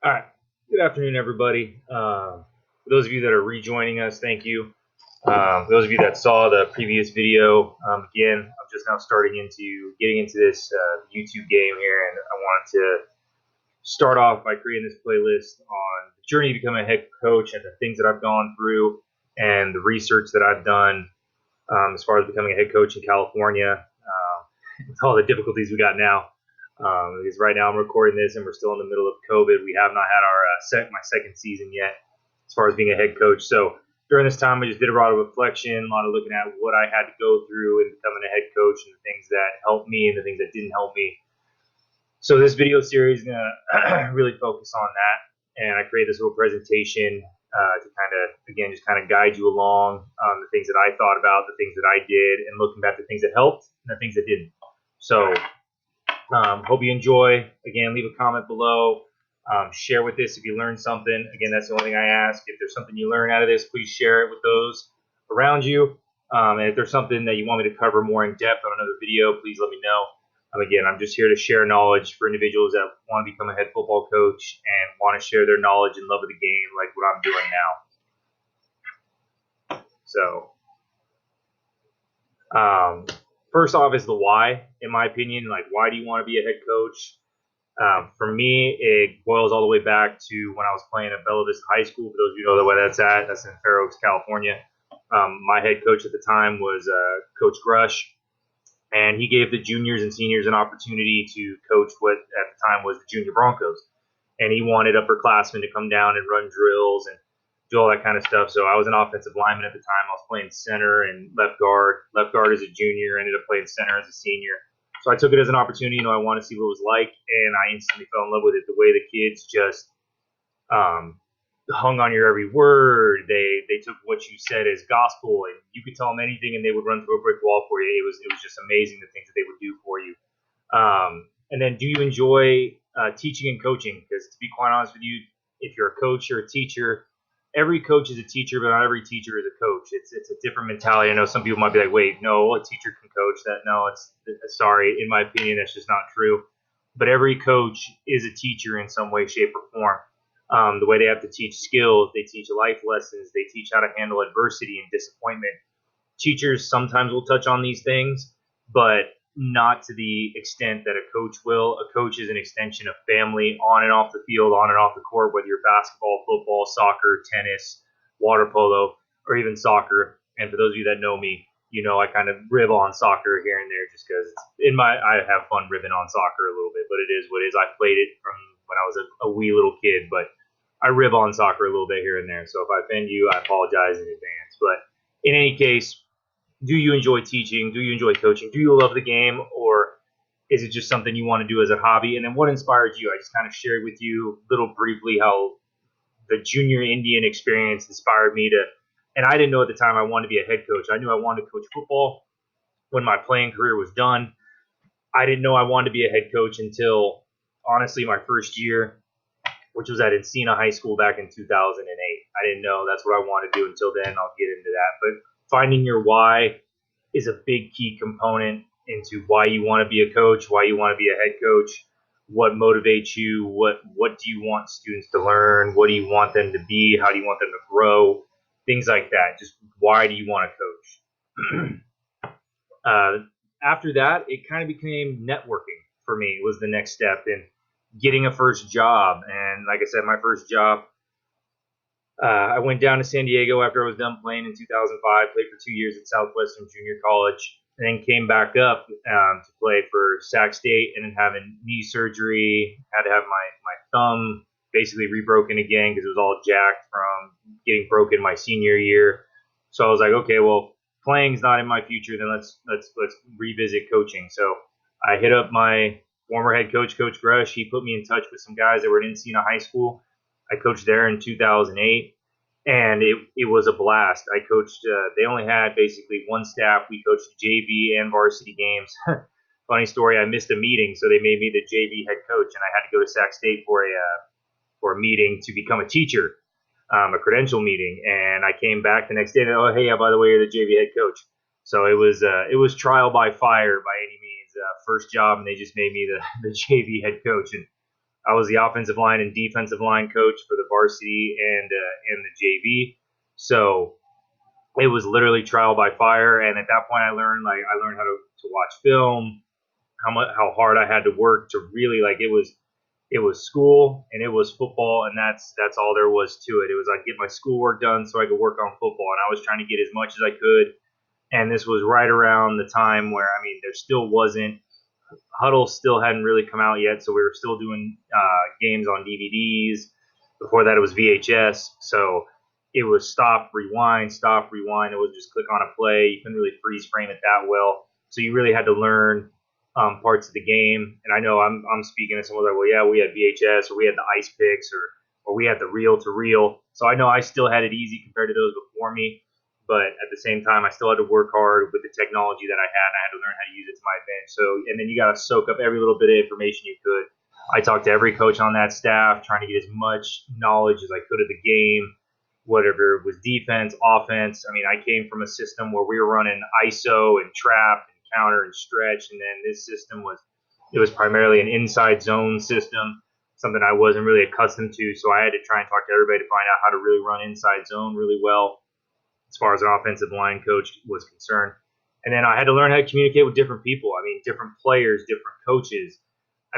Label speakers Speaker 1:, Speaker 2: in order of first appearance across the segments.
Speaker 1: All right. Good afternoon, everybody. For those of you that are rejoining us, thank you. For those of you that saw the previous video, again, I'm just now getting into this YouTube game here, and I wanted to start off by creating this playlist on the journey to become a head coach and the things that I've gone through and the research that I've done as far as becoming a head coach in California with all the difficulties we got now. Because right now I'm recording this and we're still in the middle of COVID. We have not had my second season yet as far as being a head coach. So during this time, I just did a lot of reflection, a lot of looking at what I had to go through in becoming a head coach and the things that helped me and the things that didn't help me. So this video series is going to really focus on that. And I created this little presentation to just kind of guide you along the things that I thought about, the things that I did, and looking back the things that helped and the things that didn't. So hope you enjoy. Again, leave a comment below. Share with this if you learned something. Again, that's the only thing I ask. If there's something you learn out of this, please share it with those around you. And if there's something that you want me to cover more in depth on another video, please let me know. Again, I'm just here to share knowledge for individuals that want to become a head football coach and want to share their knowledge and love of the game like what I'm doing now. So, first off is the why, in my opinion. Like, why do you want to be a head coach? For me, it boils all the way back to when I was playing at Bella Vista High School. For those of you who know where that's at, that's in Fair Oaks, California. My head coach at the time was Coach Grush, and he gave the juniors and seniors an opportunity to coach what at the time was the Junior Broncos. And he wanted upperclassmen to come down and run drills and do all that kind of stuff. So I was an offensive lineman at the time. I was playing center and left guard. Left guard as a junior, ended up playing center as a senior. So I took it as an opportunity. I wanted to see what it was like, and I instantly fell in love with it. The way the kids just hung on your every word. They took what you said as gospel, and you could tell them anything, and they would run through a brick wall for you. It was just amazing the things that they would do for you. And then, do you enjoy teaching and coaching? Because to be quite honest with you, if you're a coach or a teacher, every coach is a teacher, but not every teacher is a coach. It's a different mentality. I know some people might be like, "Wait, no, a teacher can coach that." No, it's sorry. In my opinion, that's just not true. But every coach is a teacher in some way, shape, or form. The way they have to teach skills, they teach life lessons, they teach how to handle adversity and disappointment. Teachers sometimes will touch on these things, but not to the extent that a coach will. A coach is an extension of family on and off the field, on and off the court, whether you're basketball, football, soccer, tennis, water polo, or even soccer. And for those of you that know me, you know I kind of rib on soccer here and there just because I have fun ribbing on soccer a little bit, but it is what it is. I played it from when I was a wee little kid, but I rib on soccer a little bit here and there. So if I offend you, I apologize in advance. But in any case, do you enjoy teaching? Do you enjoy coaching? Do you love the game? Or is it just something you want to do as a hobby? And then what inspired you? I just kind of shared with you a little briefly how the junior Indian experience inspired me to, and I didn't know at the time I wanted to be a head coach. I knew I wanted to coach football when my playing career was done. I didn't know I wanted to be a head coach until, honestly, my first year, which was at Encina High School back in 2008. I didn't know that's what I wanted to do until then. I'll get into that. But finding your why is a big key component into why you want to be a coach, why you want to be a head coach, what motivates you, what do you want students to learn, what do you want them to be, how do you want them to grow, things like that. Just why do you want to coach? After that, it kind of became networking for me was the next step in getting a first job. And like I said, my first job, I went down to San Diego after I was done playing in 2005, played for 2 years at Southwestern Junior College, and then came back up to play for Sac State, and then having knee surgery, had to have my thumb basically rebroken again because it was all jacked from getting broken my senior year. So I was like, okay, well, playing's not in my future, then let's revisit coaching. So I hit up my former head coach, Coach Grush. He put me in touch with some guys that were at Encina High School. I coached there in 2008, and it was a blast. I coached. They only had basically one staff. We coached JV and varsity games. Funny story. I missed a meeting, so they made me the JV head coach, and I had to go to Sac State for a meeting to become a teacher, a credential meeting. And I came back the next day, and oh hey, by the way, you're the JV head coach. So it was trial by fire by any means. First job, and they just made me the JV head coach. And I was the offensive line and defensive line coach for the varsity and the JV. So it was literally trial by fire. And at that point, I learned how to watch film, how hard I had to work to really like it was school and it was football, and that's all there was to it. It was I'd get my schoolwork done so I could work on football, and I was trying to get as much as I could. And this was right around the time where there still wasn't Huddle still hadn't really come out yet, so we were still doing games on DVDs. Before that, it was VHS, so it was stop, rewind, stop, rewind. It was just click on a play. You couldn't really freeze frame it that well, so you really had to learn parts of the game. And I know I'm speaking to someone like, well, yeah, we had VHS, or we had the ice picks, or we had the reel to reel. So I know I still had it easy compared to those before me. But at the same time, I still had to work hard with the technology that I had, and I had to learn how to use it to my advantage. So, and then you got to soak up every little bit of information you could. I talked to every coach on that staff, trying to get as much knowledge as I could of the game, whatever it was defense, offense. I came from a system where we were running ISO and trap and counter and stretch, and then this system was primarily an inside zone system, something I wasn't really accustomed to. So I had to try and talk to everybody to find out how to really run inside zone really well as far as an offensive line coach was concerned. And then I had to learn how to communicate with different people. Different players, different coaches.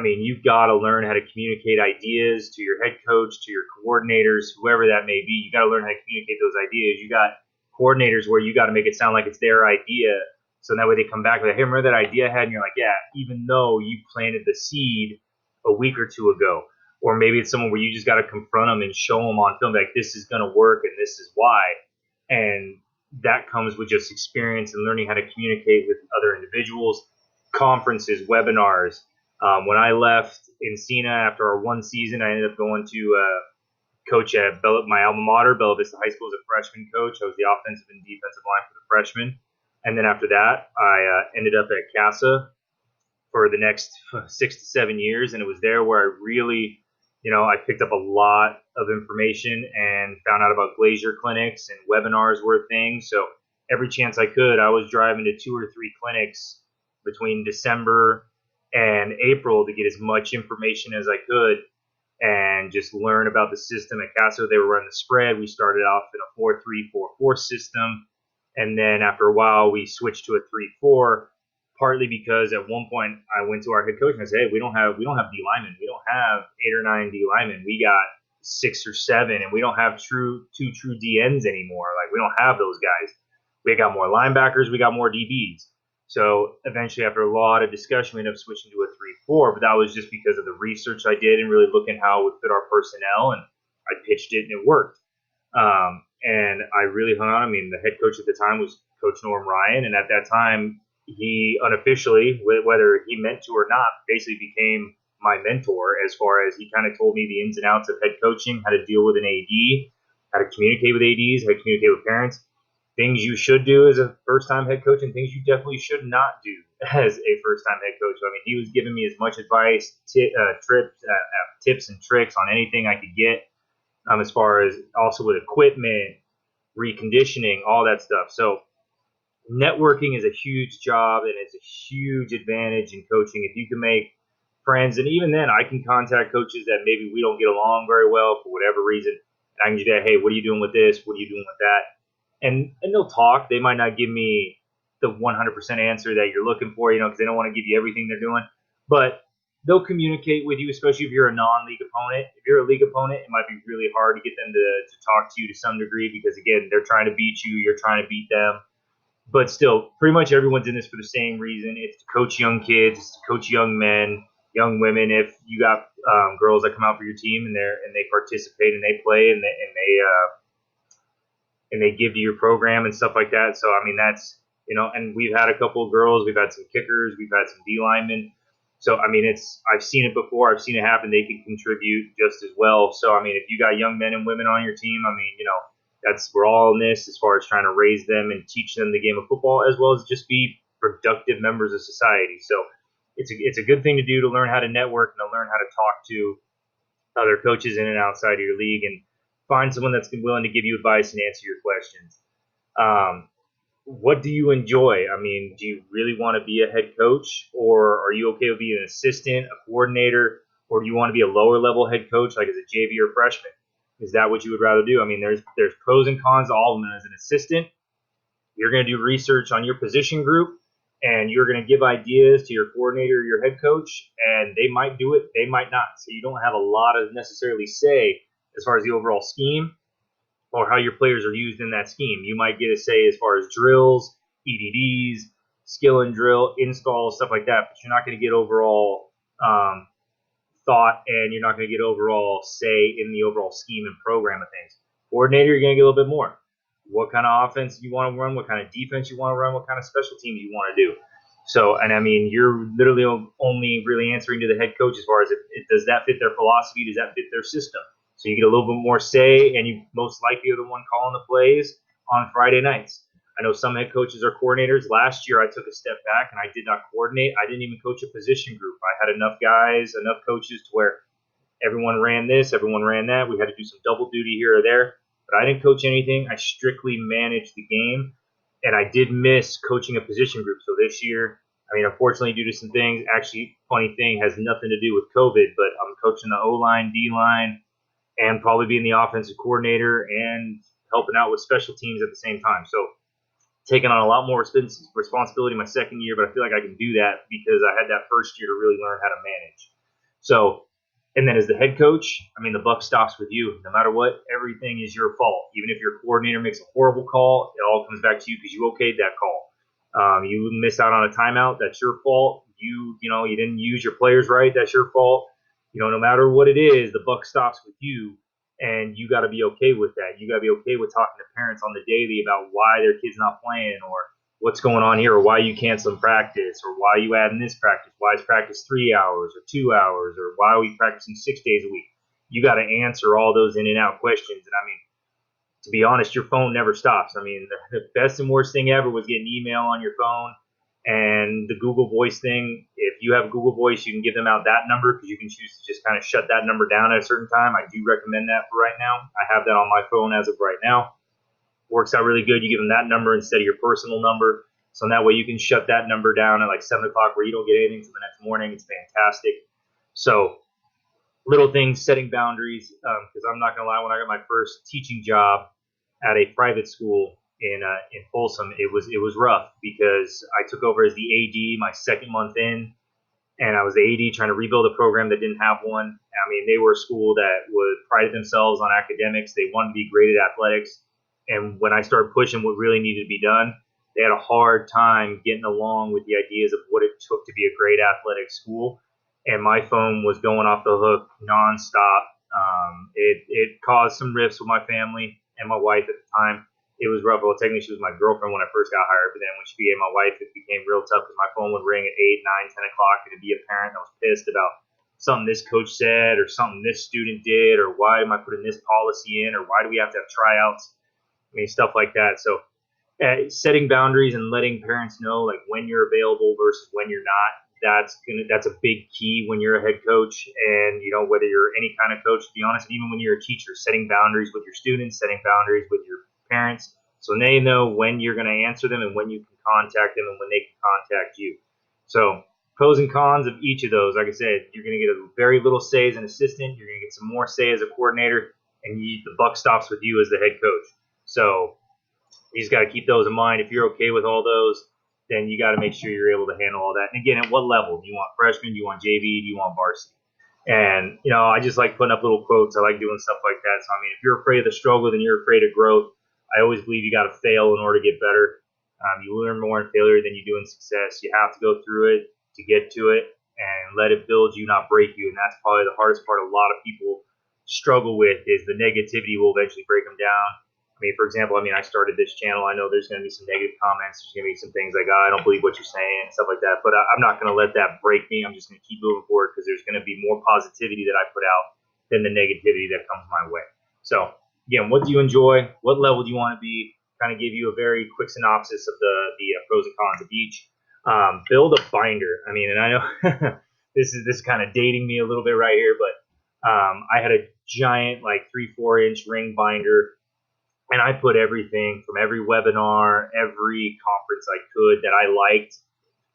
Speaker 1: You've got to learn how to communicate ideas to your head coach, to your coordinators, whoever that may be. You got to learn how to communicate those ideas. You got coordinators where you got to make it sound like it's their idea. So that way they come back with, hey, remember that idea I had? And you're like, yeah, even though you planted the seed a week or two ago. Or maybe it's someone where you just got to confront them and show them on film, like, this is going to work and this is why. And that comes with just experience and learning how to communicate with other individuals, conferences, webinars. When I left Encina after our one season, I ended up going to coach at my alma mater, Bella Vista High School, as a freshman coach. I was the offensive and defensive line for the freshmen. And then after that, I ended up at CASA for the next 6 to 7 years. And it was there where I really I picked up a lot of information and found out about glazier clinics, and webinars were a thing. So every chance I could, I was driving to 2 or 3 clinics between December and April to get as much information as I could and just learn about the system. At Casa, they were running the spread. We started off in a 4-3-4-4 system, and then after a while, we switched to a 3-4. Partly because at one point I went to our head coach and I said, hey, we don't have D linemen. We don't have 8 or 9 D linemen. We got 6 or 7, and we don't have two true DNs anymore. Like, we don't have those guys. We got more linebackers. We got more DBs. So eventually, after a lot of discussion, we ended up switching to a 3-4. But that was just because of the research I did and really looking how it would fit our personnel. And I pitched it and it worked. And I really hung on. The head coach at the time was Coach Norm Ryan. And at that time, he unofficially, whether he meant to or not, basically became my mentor, as far as he kind of told me the ins and outs of head coaching, how to deal with an AD, how to communicate with ADs, how to communicate with parents, things you should do as a first-time head coach, and things you definitely should not do as a first-time head coach. He was giving me as much advice, tips and tricks on anything I could get, as far as also with equipment, reconditioning, all that stuff. So networking is a huge job, and it's a huge advantage in coaching. If you can make friends, and even then, I can contact coaches that maybe we don't get along very well for whatever reason. And I can just be like, hey, what are you doing with this? What are you doing with that? And they'll talk. They might not give me the 100% answer that you're looking for, because they don't want to give you everything they're doing. But they'll communicate with you, especially if you're a non-league opponent. If you're a league opponent, it might be really hard to get them to talk to you to some degree, because, again, they're trying to beat you. You're trying to beat them. But still, pretty much everyone's in this for the same reason. It's to coach young kids, it's to coach young men, young women. If you got girls that come out for your team and they participate and they play and they give to your program and stuff like that. So that's and we've had a couple of girls, we've had some kickers, we've had some D linemen. So I've seen it before, I've seen it happen. They can contribute just as well. So if you got young men and women on your team, we're all in this as far as trying to raise them and teach them the game of football, as well as just be productive members of society. So it's a good thing to do, to learn how to network and to learn how to talk to other coaches in and outside of your league, and find someone that's willing to give you advice and answer your questions. What do you enjoy? Do you really want to be a head coach, or are you okay with being an assistant, a coordinator, or do you want to be a lower level head coach, like as a JV or freshman? Is that what you would rather do? I mean, there's pros and cons to all of them. As an assistant, you're going to do research on your position group, and you're going to give ideas to your coordinator or your head coach, and they might do it, they might not. So you don't have a lot of necessarily say as far as the overall scheme or how your players are used in that scheme. You might get a say as far as drills, EDDs, skill and drill, installs, stuff like that, but you're not going to get overall thought, and you're not going to get overall say in the overall scheme and program of things. Coordinator, you're going to get a little bit more. What kind of offense you want to run, what kind of defense you want to run, what kind of special teams you want to do. So, and I mean, you're literally only really answering to the head coach as far as does that fit their philosophy, does that fit their system? So you get a little bit more say, and you most likely are the one calling the plays on Friday nights. I know some head coaches are coordinators. Last year, I took a step back, and I did not coordinate. I didn't even coach a position group. I had enough guys, enough coaches to where everyone ran this, everyone ran that. We had to do some double duty here or there. But I didn't coach anything. I strictly managed the game, and I did miss coaching a position group. So this year, I mean, unfortunately, due to some things, actually, funny thing, has nothing to do with COVID, but I'm coaching the O-line, D-line, and probably being the offensive coordinator and helping out with special teams at the same time. So taking on a lot more responsibility my second year, but I feel like I can do that because I had that first year to really learn how to manage. So, and then as the head coach, I mean, the buck stops with you. No matter what, everything is your fault. Even if your coordinator makes a horrible call, it all comes back to you because you okayed that call. You miss out on a timeout, that's your fault. You didn't use your players right, that's your fault. No matter what it is, the buck stops with you, and you got to be okay with that. You got to be okay with talking to parents on the daily about why their kid's not playing, or what's going on here, or why you canceling practice, or why you adding this practice, why is practice 3 hours or 2 hours, or why are we practicing 6 days a week? You got to answer all those in and out questions. And I mean, to be honest, your phone never stops. I mean, the best and worst thing ever was getting email on your phone. And the Google Voice thing, if you have Google Voice, you can give them out that number because you can choose to just kind of shut that number down at a certain time. I do recommend that for right now. I have that on my phone as of right now. Works out really good. You give them that number instead of your personal number. So that way you can shut that number down at like 7 o'clock where you don't get anything until the next morning. It's fantastic. So little things, setting boundaries, because I'm not going to lie, when I got my first teaching job at a private school in Folsom, it was rough because I took over as the AD my second month in, and I was the AD trying to rebuild a program that didn't have one. I mean, they were a school that would pride themselves on academics. They wanted to be great at athletics, and when I started pushing what really needed to be done, they had a hard time getting along with the ideas of what it took to be a great athletic school. And my phone was going off the hook nonstop. It caused some rifts with my family and my wife at the time. It was rough. Well, technically, she was my girlfriend when I first got hired, but then when she became my wife, it became real tough because my phone would ring at 8, 9, 10 o'clock, and it'd be a parent that was pissed about something this coach said or something this student did, or why am I putting this policy in, or why do we have to have tryouts? I mean, stuff like that. So setting boundaries and letting parents know like when you're available versus when you're not, that's a big key when you're a head coach. And whether you're any kind of coach, to be honest, even when you're a teacher, setting boundaries with your students, setting boundaries with your parents, so they know when you're going to answer them and when you can contact them and when they can contact you. So pros and cons of each of those. Like I said, you're going to get a very little say as an assistant, you're going to get some more say as a coordinator, and the buck stops with you as the head coach. So you just got to keep those in mind. If you're okay with all those, then you got to make sure you're able to handle all that. And again, at what level? Do you want freshman? Do you want JV? Do you want varsity? And, I just like putting up little quotes. I like doing stuff like that. So, I mean, if you're afraid of the struggle, then you're afraid of growth. I always believe you got to fail in order to get better. You learn more in failure than you do in success. You have to go through it to get to it, and let it build you, not break you. And that's probably the hardest part a lot of people struggle with, is the negativity will eventually break them down. I mean, for example, I started this channel. I know there's going to be some negative comments. There's going to be some things like, I don't believe what you're saying, stuff like that. But I'm not going to let that break me. I'm just going to keep moving forward because there's going to be more positivity that I put out than the negativity that comes my way. So, again, what do you enjoy? What level do you want to be? Kind of give you a very quick synopsis of the pros and cons of each. Build a binder. I mean, and I know this is kind of dating me a little bit right here, but I had a giant, like 3-4 inch ring binder. And I put everything from every webinar, every conference I could that I liked,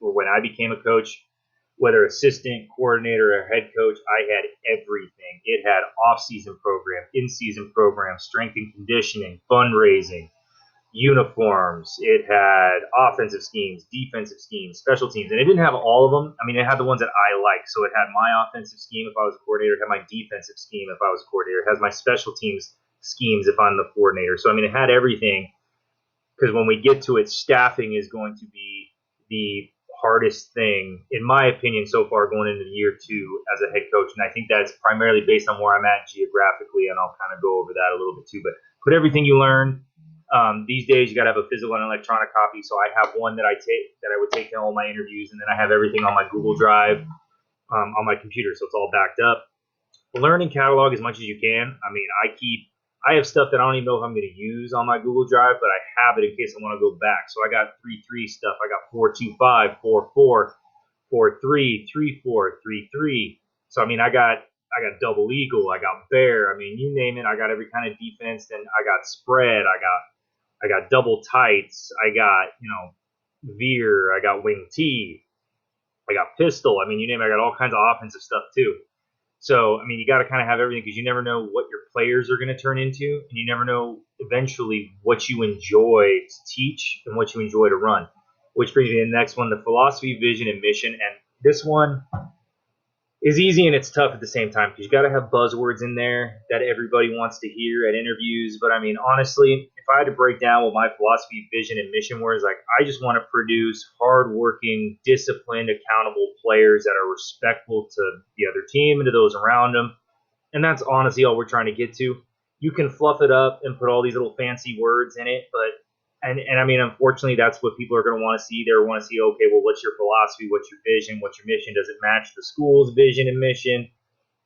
Speaker 1: or when I became a coach, whether assistant, coordinator, or head coach, I had everything. It had off-season program, in-season program, strength and conditioning, fundraising, uniforms. It had offensive schemes, defensive schemes, special teams, and it didn't have all of them. I mean, it had the ones that I liked. So it had my offensive scheme if I was a coordinator. It had my defensive scheme if I was a coordinator. It has my special teams schemes if I'm the coordinator. So I mean, it had everything. Because when we get to it, staffing is going to be the hardest thing, in my opinion, so far going into year 2 as a head coach. And I think that's primarily based on where I'm at geographically, and I'll kind of go over that a little bit too. But put everything you learn. These days, you got to have a physical and electronic copy. So I have one that I would take to all my interviews, and then I have everything on my Google Drive on my computer, so it's all backed up. Learn and catalog as much as you can. I mean, I have stuff that I don't even know if I'm going to use on my Google Drive, but I have it in case I want to go back. So I got 3-3 stuff. I got 4-2-5, 4-4, 4-3, 3-4, 3-3. So I mean, I got double eagle. I got bear. I mean, you name it. I got every kind of defense. Then I got spread. I got double tights. I got veer. I got wing T. I got pistol. I mean, you name it. I got all kinds of offensive stuff too. So, I mean, you got to kind of have everything because you never know what your players are going to turn into, and you never know eventually what you enjoy to teach and what you enjoy to run. Which brings me to the next one, the philosophy, vision, and mission. And this one is easy and it's tough at the same time because you got to have buzzwords in there that everybody wants to hear at interviews. But I mean, honestly, if I had to break down what my philosophy, vision, and mission were, is like I just want to produce hardworking, disciplined, accountable players that are respectful to the other team and to those around them. And that's honestly all we're trying to get to. You can fluff it up and put all these little fancy words in it, but and I mean, unfortunately, that's what people are going to want to see. They want to see, okay, well, what's your philosophy? What's your vision? What's your mission? Does it match the school's vision and mission?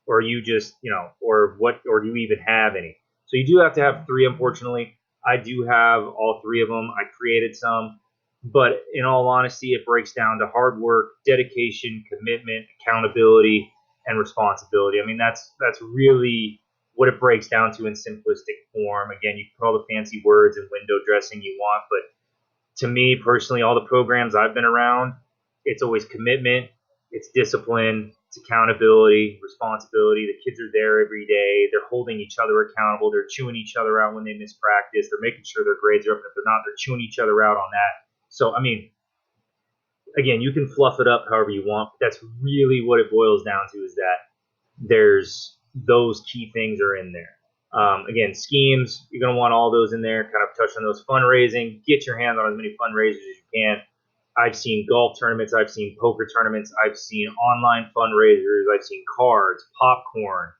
Speaker 1: Or you just, or do you even have any? So you do have to have 3, unfortunately. I do have all 3 of them. I created some. But in all honesty, it breaks down to hard work, dedication, commitment, accountability, and responsibility. I mean, that's really what it breaks down to in simplistic form. Again, you can put all the fancy words and window dressing you want, but to me personally, all the programs I've been around, it's always commitment, it's discipline, it's accountability, responsibility. The kids are there every day. They're holding each other accountable. They're chewing each other out when they miss practice. They're making sure their grades are up. And if they're not, they're chewing each other out on that. So, I mean, again, you can fluff it up however you want, but that's really what it boils down to, is that there's those key things are in there. Again, schemes, you're going to want all those in there, kind of touch on those. Fundraising, get your hands on as many fundraisers as you can. I've seen golf tournaments, I've seen poker tournaments, I've seen online fundraisers, I've seen cards, popcorn,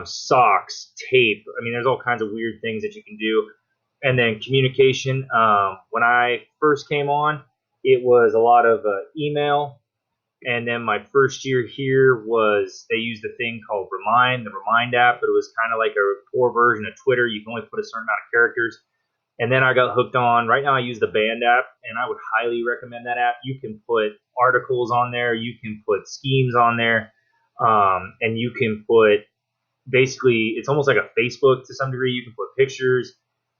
Speaker 1: socks, tape. I mean, there's all kinds of weird things that you can do. And then communication. When I first came on, it was a lot of email. And then my first year here was they used a thing called the Remind app, but it was kind of like a poor version of Twitter. You can only put a certain amount of characters. And then I got hooked on. Right now I use the Band app, and I would highly recommend that app. You can put articles on there. You can put schemes on there. And you can put basically, it's almost like a Facebook to some degree. You can put pictures.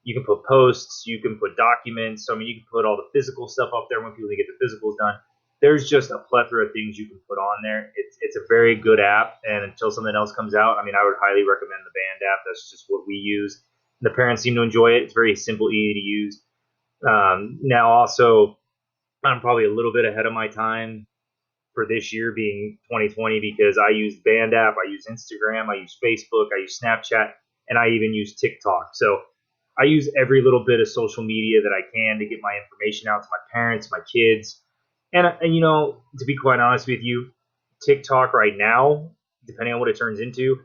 Speaker 1: You can put posts. You can put documents. So, I mean, you can put all the physical stuff up there when people get the physicals done. There's just a plethora of things you can put on there. It's a very good app, and until something else comes out, I mean, I would highly recommend the Band app. That's just what we use. The parents seem to enjoy it. It's very simple, easy to use. Now, also, I'm probably a little bit ahead of my time for this year being 2020 because I use Band app, I use Instagram, I use Facebook, I use Snapchat, and I even use TikTok. So I use every little bit of social media that I can to get my information out to my parents, my kids. And to be quite honest with you, TikTok right now, depending on what it turns into,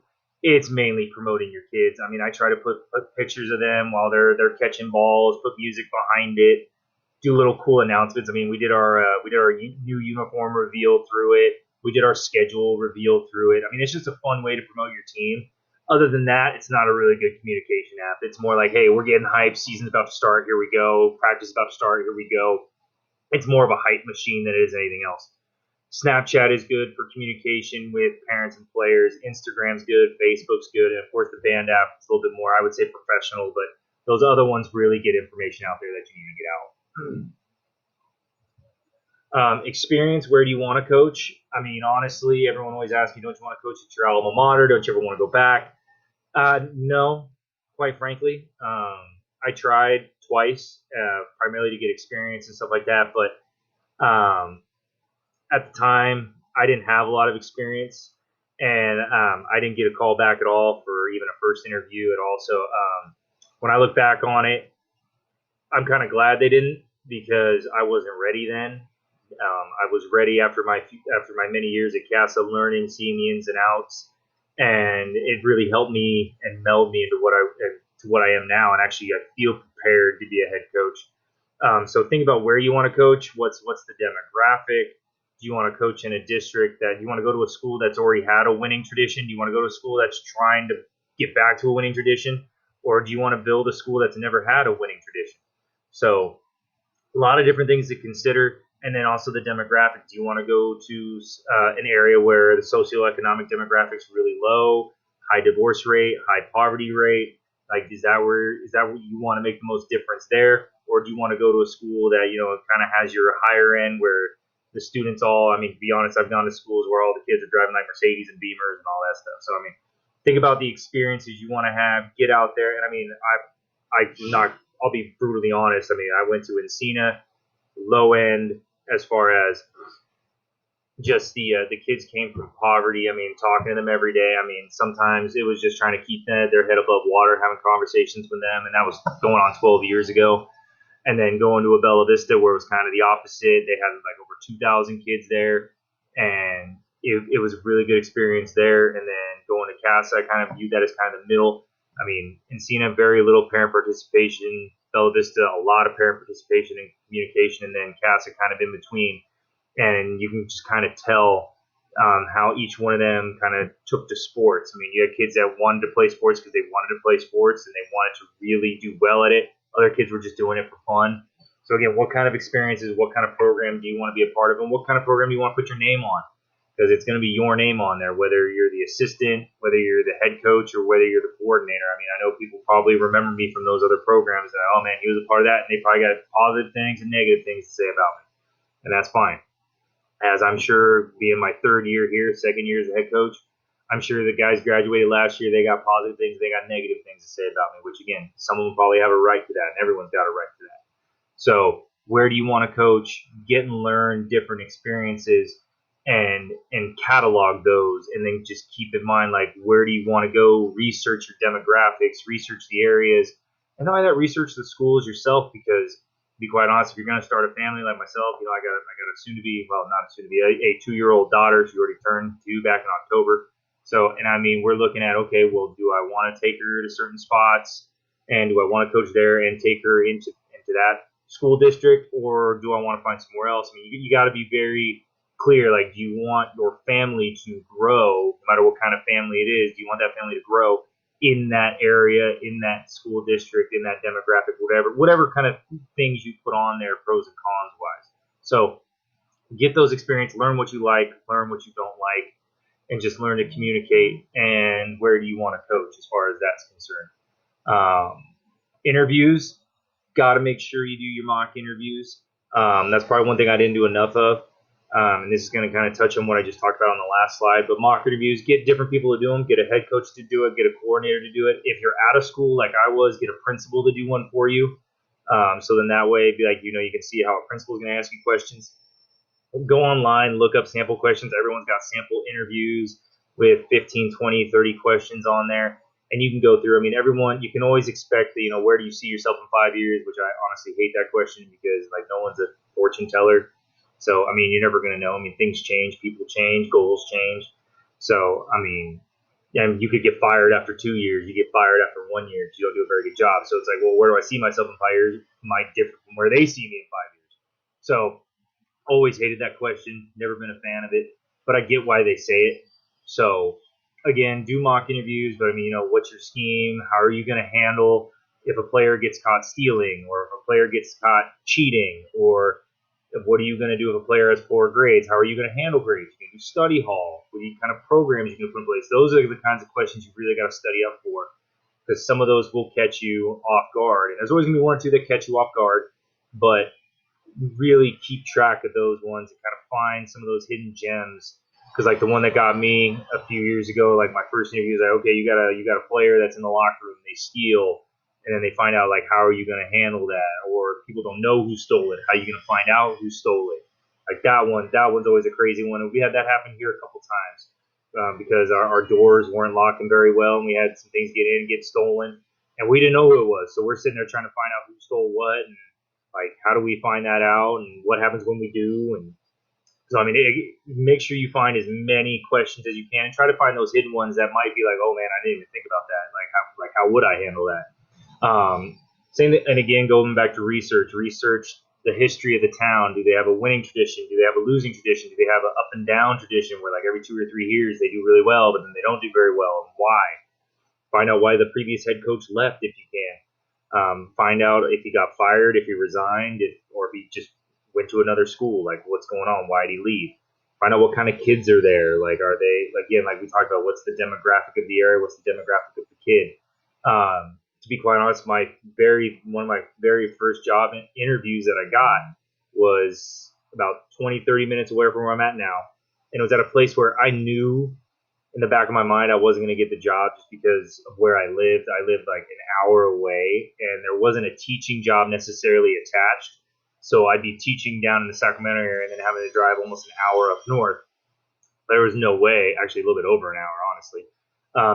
Speaker 1: it's mainly promoting your kids. I mean, I try to put pictures of them while they're catching balls, put music behind it, do little cool announcements. I mean, we did our new uniform reveal through it. We did our schedule reveal through it. I mean, it's just a fun way to promote your team. Other than that, it's not a really good communication app. It's more like, hey, we're getting hyped. Season's about to start. Here we go. Practice is about to start. Here we go. It's more of a hype machine than it is anything else. Snapchat is good for communication with parents and players. Instagram's good. Facebook's good. And, of course, the Band app is a little bit more, I would say, professional. But those other ones really get information out there that you need to get out. Experience, where do you want to coach? I mean, honestly, everyone always asks me, don't you want to coach at your alma mater? Don't you ever want to go back? No, quite frankly. I tried twice, primarily to get experience and stuff like that. But at the time, I didn't have a lot of experience, and I didn't get a call back at all for even a first interview at all. So when I look back on it, I'm kind of glad they didn't, because I wasn't ready then. I was ready after my many years at CASA, learning, seeing the ins and outs, and it really helped me and meld me into what I am now. And actually, I feel prepared to be a head coach. So think about where you want to coach. What's the demographic? Do you want to coach in a district that you want to go to a school that's already had a winning tradition? Do you want to go to a school that's trying to get back to a winning tradition, or do you want to build a school that's never had a winning tradition? So a lot of different things to consider. And then also the demographic. Do you want to go to an area where the socioeconomic demographics really low, high divorce rate, high poverty rate? Like, is that what you want to make the most difference there? Or do you want to go to a school that, kind of has your higher end, where the students all, I mean, to be honest, I've gone to schools where all the kids are driving like Mercedes and Beamers and all that stuff. So, I mean, think about the experiences you want to have, get out there. And I mean, I'll be brutally honest. I mean, I went to Encina, low end, as far as just the kids came from poverty. I mean, talking to them every day. I mean, sometimes it was just trying to keep their head above water, having conversations with them, and that was going on 12 years ago. And then going to a Bella Vista where it was kind of the opposite. They had like over 2,000 kids there, and it was a really good experience there. And then going to CASA, I kind of viewed that as kind of the middle. I mean, Encina, very little parent participation. Bella Vista, a lot of parent participation and communication, and then CASA kind of in between. And you can just kind of tell how each one of them kind of took to sports. I mean, you had kids that wanted to play sports because they wanted to play sports and they wanted to really do well at it. Other kids were just doing it for fun. So again, what kind of experiences, what kind of program do you want to be a part of, and what kind of program do you want to put your name on? Because it's going to be your name on there, whether you're the assistant, whether you're the head coach, or whether you're the coordinator. I mean, I know people probably remember me from those other programs that, oh man, he was a part of that, and they probably got positive things and negative things to say about me, and that's fine. As I'm sure, being my third year here, second year as a head coach, I'm sure the guys graduated last year, they got positive things, they got negative things to say about me, which again, some of them probably have a right to that, and everyone's got a right to that. So where do you want to coach? Get and learn different experiences and catalog those, and then just keep in mind, like, where do you want to go? Research your demographics, research the areas, and not only that, research the schools yourself, because to be quite honest, if you're going to start a family like myself, I got a soon to be, well, not soon to be, a 2-year-old daughter. She already turned 2 back in October. So, and I mean, we're looking at, okay, well, do I want to take her to certain spots, and do I want to coach there and take her into that school district, or do I want to find somewhere else? I mean, you got to be very clear. Like, do you want your family to grow, no matter what kind of family it is? Do you want that family to grow in that area, in that school district, in that demographic, whatever kind of things you put on there, pros and cons wise? So get those experience, learn what you like, learn what you don't like, and just learn to communicate. And where do you want to coach as far as that's concerned? Interviews, got to make sure you do your mock interviews. That's probably one thing I didn't do enough of. And this is going to kind of touch on what I just talked about on the last slide. But mock interviews, get different people to do them, get a head coach to do it, get a coordinator to do it. If you're out of school like I was, get a principal to do one for you. So then that way, be like, you can see how a principal is going to ask you questions. Go online, look up sample questions. Everyone's got sample interviews with 15, 20, 30 questions on there. And you can go through. I mean, everyone, you can always expect that, where do you see yourself in 5 years, which I honestly hate that question, because no one's a fortune teller. So, I mean, you're never going to know. I mean, things change, people change, goals change. So, I mean, you could get fired after 2 years. You get fired after 1 year because you don't do a very good job. So it's like, well, where do I see myself in 5 years might differ from where they see me in 5 years. So always hated that question. Never been a fan of it. But I get why they say it. So, again, do mock interviews. But, I mean, what's your scheme? How are you going to handle if a player gets caught stealing, or if a player gets caught cheating, or what are you going to do if a player has poor grades? How are you going to handle grades? You can do study hall. What kind of programs you can put in place? Those are the kinds of questions you really got to study up for, because some of those will catch you off guard. And there's always going to be one or two that catch you off guard. But really keep track of those ones and kind of find some of those hidden gems. Because like the one that got me a few years ago, like my first interview was like, okay, you got a player that's in the locker room, they steal, and then they find out like how are you going to handle that, or people don't know who stole it, how are you going to find out who stole it? Like that one's always a crazy one. And we had that happen here a couple times because our doors weren't locking very well, and we had some things get in and get stolen, and we didn't know who it was. So we're sitting there trying to find out who stole what, and like how do we find that out, and what happens when we do, and so, I mean, make sure you find as many questions as you can, and try to find those hidden ones that might be like, oh man, I didn't even think about that. How would I handle that? Same, and again, going back to research the history of the town. Do they have a winning tradition? Do they have a losing tradition? Do they have an up and down tradition where like every 2 or 3 years they do really well, but then they don't do very well, and why? Find out why the previous head coach left if you can. Find out if he got fired, if he resigned, or if he just went to another school. Like, what's going on? Why did he leave? Find out what kind of kids are there. Like, are they, again, like we talked about, what's the demographic of the area? What's the demographic of the kid? To be quite honest, one of my very first job interviews that I got was about 20, 30 minutes away from where I'm at now. And it was at a place where I knew in the back of my mind I wasn't going to get the job just because of where I lived. I lived like an hour away, and there wasn't a teaching job necessarily attached. So I'd be teaching down in the Sacramento area and then having to drive almost an hour up north. There was no way, actually a little bit over an hour, honestly.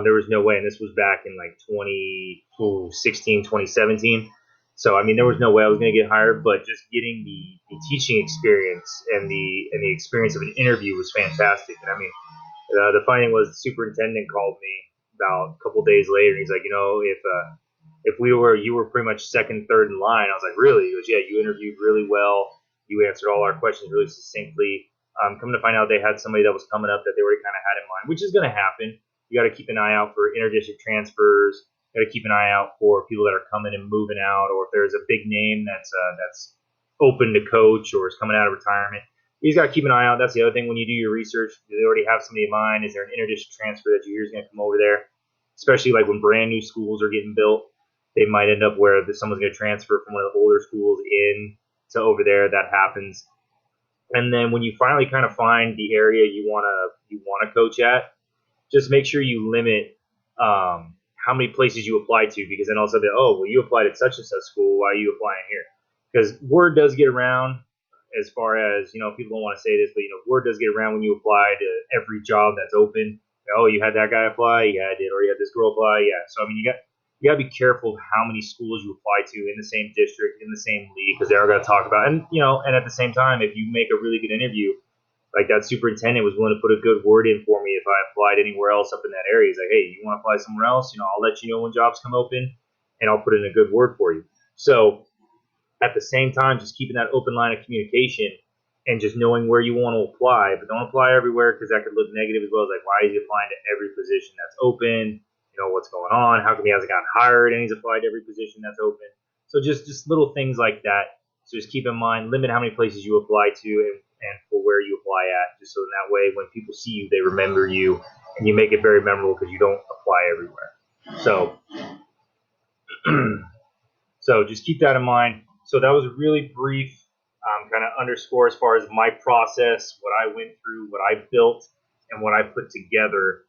Speaker 1: There was no way, and this was back in like 2016, 2017. So I mean, there was no way I was going to get hired, but just getting the teaching experience and the experience of an interview was fantastic. And I mean, the funny thing was, the superintendent called me about a couple days later, and he's like, if you were pretty much second, third in line. I was like, really? He goes, yeah, you interviewed really well. You answered all our questions really succinctly. Coming to find out, they had somebody that was coming up that they already kind of had in mind, which is going to happen. You got to keep an eye out for interdistrict transfers. You got to keep an eye out for people that are coming and moving out, or if there's a big name that's open to coach or is coming out of retirement. You just got to keep an eye out. That's the other thing when you do your research. Do they already have somebody in mind? Is there an interdistrict transfer that you hear is going to come over there? Especially like when brand new schools are getting built, they might end up where someone's going to transfer from one of the older schools in to over there. That happens. And then when you finally kind of find the area you want to coach at, just make sure you limit how many places you apply to, because then also you applied at such and such school. Why are you applying here? Because word does get around. As far as, people don't want to say this, but word does get around when you apply to every job that's open. Oh, you had that guy apply, yeah, I did, or you had this girl apply, yeah. So I mean, you got to be careful how many schools you apply to in the same district, in the same league, because they're going to talk about, and at the same time, if you make a really good interview, like that superintendent was willing to put a good word in for me if I applied anywhere else up in that area. He's like, hey, you want to apply somewhere else? I'll let you know when jobs come open, and I'll put in a good word for you. So at the same time, just keeping that open line of communication and just knowing where you want to apply, but don't apply everywhere, because that could look negative as well. As like, why is he applying to every position that's open? What's going on? How come he hasn't gotten hired and he's applied to every position that's open? So just little things like that. So just keep in mind, limit how many places you apply to and for where you apply at, just so in that way when people see you, they remember you, and you make it very memorable because you don't apply everywhere. So so just keep that in mind. So that was a really brief kind of underscore as far as my process, what I went through, what I built, and what I put together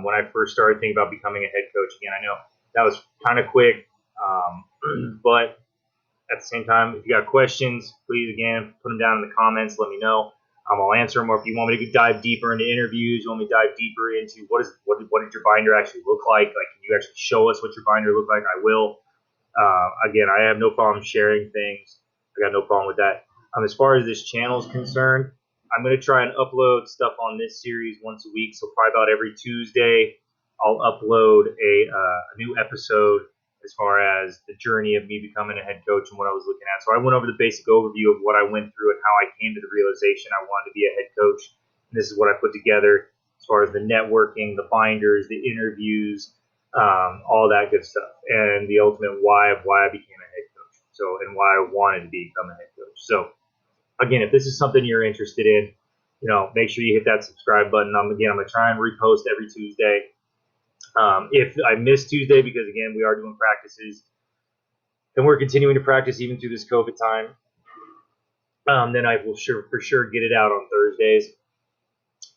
Speaker 1: when I first started thinking about becoming a head coach. Again, I know that was kind of quick, but at the same time, if you got questions, please, again, put them down in the comments. Let me know. I'll answer them. Or if you want me to dive deeper into interviews, you want me to dive deeper into what did your binder actually look like? Like, can you actually show us what your binder looked like? I will. Again, I have no problem sharing things. I got no problem with that. As far as this channel is concerned, I'm going to try and upload stuff on this series once a week. So probably about every Tuesday, I'll upload a new episode as far as the journey of me becoming a head coach and what I was looking at. So I went over the basic overview of what I went through and how I came to the realization I wanted to be a head coach. And this is what I put together as far as the networking, the binders, the interviews, all that good stuff, and the ultimate why of why I became a head coach. So, and why I wanted to become a head coach. So again, if this is something you're interested in, make sure you hit that subscribe button. I'm going to try and repost every Tuesday. If I miss Tuesday, because again, we are doing practices and we're continuing to practice even through this COVID time. then I will for sure get it out on Thursdays.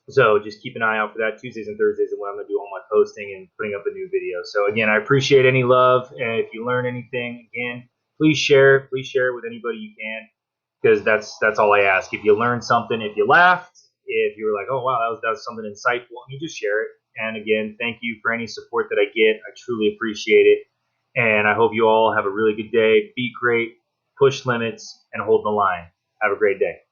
Speaker 1: So just keep an eye out for that. Tuesdays and Thursdays is when I'm going to do all my posting and putting up a new video. So again, I appreciate any love. And if you learn anything, again, please share. Please share it with anybody you can, because that's all I ask. If you learned something, if you laughed, if you were like, oh wow, that was something insightful, you just share it. And again, thank you for any support that I get. I truly appreciate it. And I hope you all have a really good day. Be great, push limits, and hold the line. Have a great day.